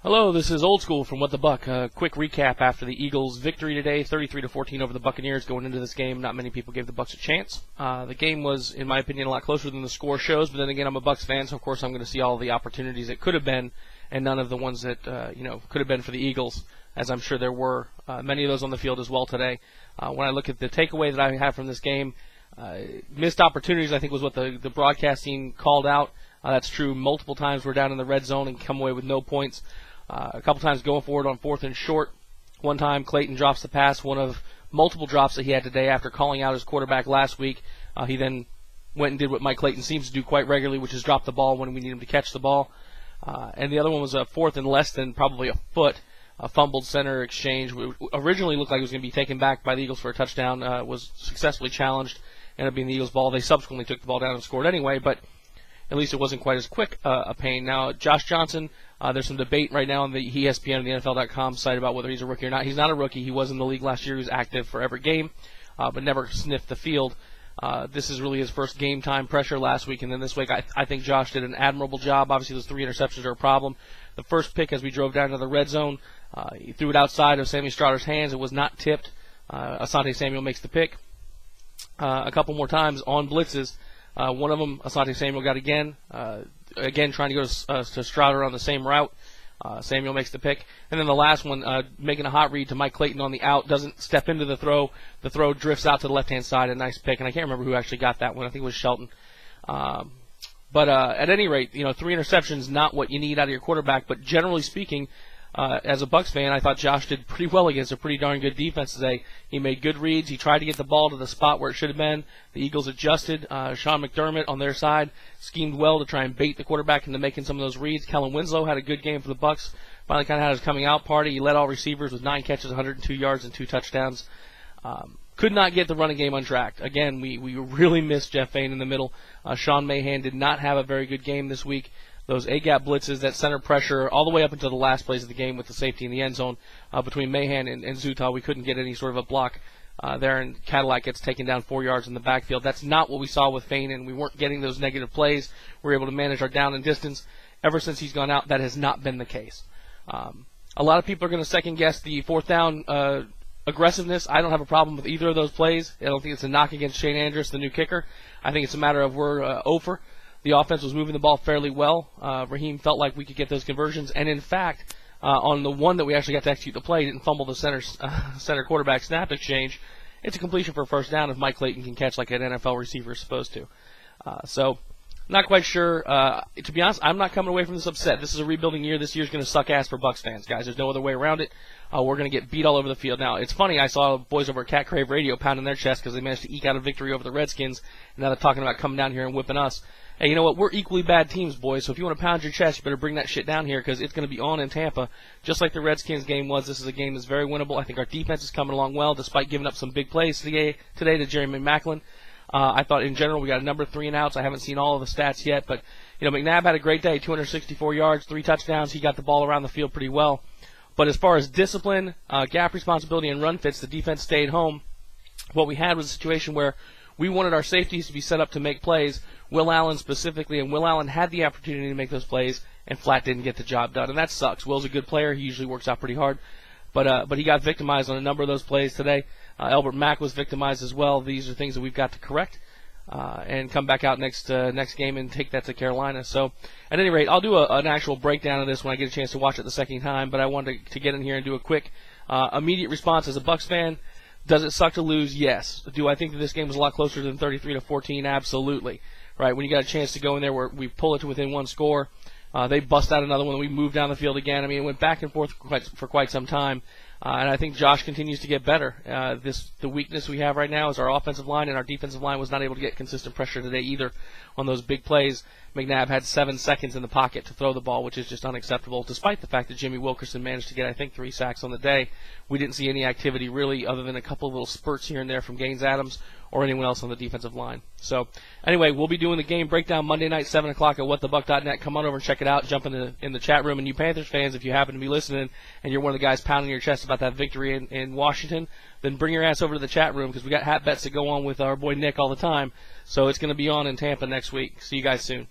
Hello, this is Old School from What the Buck. Quick recap after the Eagles' victory today, 33-14 over the Buccaneers. Going into this game, not many people gave the Bucs a chance. The game was, in my opinion, a lot closer than the score shows. But then again, I'm a Bucs fan, so of course I'm going to see all the opportunities it could have been, and none of the ones that could have been for the Eagles, as I'm sure there were many of those on the field as well today. When I look at the takeaway that I have from this game, missed opportunities, I think, was what the broadcasting called out. That's true. Multiple times we're down in the red zone and come away with no points. A couple times going forward on 4th and short. One time Clayton drops the pass, one of multiple drops that he had today after calling out his quarterback last week. He then went and did what Mike Clayton seems to do quite regularly, which is drop the ball when we need him to catch the ball. And the other one was a 4th and less than probably a foot, a fumbled center exchange. Originally looked like it was going to be taken back by the Eagles for a touchdown. Was successfully challenged, ended up being the Eagles' ball. They subsequently took the ball down and scored anyway, but at least it wasn't quite as quick a pain. Now, Josh Johnson, there's some debate right now on the ESPN and the NFL.com site about whether he's a rookie or not. He's not a rookie. He was in the league last year. He was active for every game, but never sniffed the field. This is really his first game time pressure last week, and then this week I think Josh did an admirable job. Obviously, those 3 interceptions are a problem. The first pick, as we drove down to the red zone, he threw it outside of Sammy Strouder's hands. It was not tipped. Asante Samuel makes the pick. A couple more times on blitzes. One of them, Asante Samuel got again trying to go to Strouder on the same route. Samuel makes the pick. And then the last one, making a hot read to Mike Clayton on the out, doesn't step into the throw. The throw drifts out to the left-hand side, a nice pick. And I can't remember who actually got that one. I think it was Shelton. But at any rate, 3 interceptions, not what you need out of your quarterback. But generally speaking, as a Bucs fan, I thought Josh did pretty well against a pretty darn good defense today. He made good reads. He tried to get the ball to the spot where it should have been. The Eagles adjusted. Sean McDermott on their side schemed well to try and bait the quarterback into making some of those reads. Kellen Winslow had a good game for the Bucs. Finally kind of had his coming out party. He led all receivers with 9 catches, 102 yards, and 2 touchdowns. Could not get the running game untracked. Again, we really missed Jeff Fain in the middle. Sean Mahan did not have a very good game this week. Those A-gap blitzes, that center pressure, all the way up until the last plays of the game with the safety in the end zone between Mahan and Zutah, we couldn't get any sort of a block there, and Cadillac gets taken down 4 yards in the backfield. That's not what we saw with Fain, and we weren't getting those negative plays. We were able to manage our down and distance. Ever since he's gone out, that has not been the case. A lot of people are going to second-guess the 4th down aggressiveness. I don't have a problem with either of those plays. I don't think it's a knock against Shane Andrus, the new kicker. I think it's a matter of we're over. The offense was moving the ball fairly well. Raheem felt like we could get those conversions. And, in fact, on the one that we actually got to execute the play, didn't fumble the center quarterback snap exchange. It's a completion for a first down if Mike Clayton can catch like an NFL receiver is supposed to. So, not quite sure. To be honest, I'm not coming away from this upset. This is a rebuilding year. This year's going to suck ass for Bucs fans, guys. There's no other way around it. We're going to get beat all over the field. Now, it's funny. I saw boys over at Cat Crave Radio pounding their chest because they managed to eke out a victory over the Redskins. And now they're talking about coming down here and whipping us. Hey, you know what? We're equally bad teams, boys. So if you want to pound your chest, you better bring that shit down here because it's going to be on in Tampa. Just like the Redskins game was, this is a game that's very winnable. I think our defense is coming along well despite giving up some big plays today to Jeremy Maclin. I thought in general we got a number of 3 and outs. I haven't seen all of the stats yet, but McNabb had a great day, 264 yards, 3 touchdowns. He got the ball around the field pretty well. But as far as discipline, gap responsibility, and run fits, the defense stayed home. What we had was a situation where we wanted our safeties to be set up to make plays, Will Allen specifically, and Will Allen had the opportunity to make those plays and flat didn't get the job done, and that sucks. Will's a good player. He usually works out pretty hard, but he got victimized on a number of those plays today. Albert Mack was victimized as well. These are things that we've got to correct and come back out next game and take that to Carolina. So, at any rate, I'll do an actual breakdown of this when I get a chance to watch it the second time, but I wanted to get in here and do a quick immediate response as a Bucs fan. Does it suck to lose? Yes. Do I think that this game was a lot closer than 33-14? Absolutely. Right, when you got a chance to go in there where we pull it to within 1 score, they bust out another one, and we moved down the field again. I mean, it went back and forth for quite some time, and I think Josh continues to get better. The weakness we have right now is our offensive line, and our defensive line was not able to get consistent pressure today either on those big plays. McNabb had 7 seconds in the pocket to throw the ball, which is just unacceptable, despite the fact that Jimmy Wilkerson managed to get, I think, 3 sacks on the day. We didn't see any activity, really, other than a couple of little spurts here and there from Gaines Adams or anyone else on the defensive line. So, anyway, we'll be doing the game breakdown Monday night, 7 o'clock at whatthebuck.net. Come on over and check it out. Jump in the chat room. And you Panthers fans, if you happen to be listening and you're one of the guys pounding your chest about that victory in Washington, then bring your ass over to the chat room because we got hat bets that go on with our boy Nick all the time. So it's going to be on in Tampa next week. See you guys soon.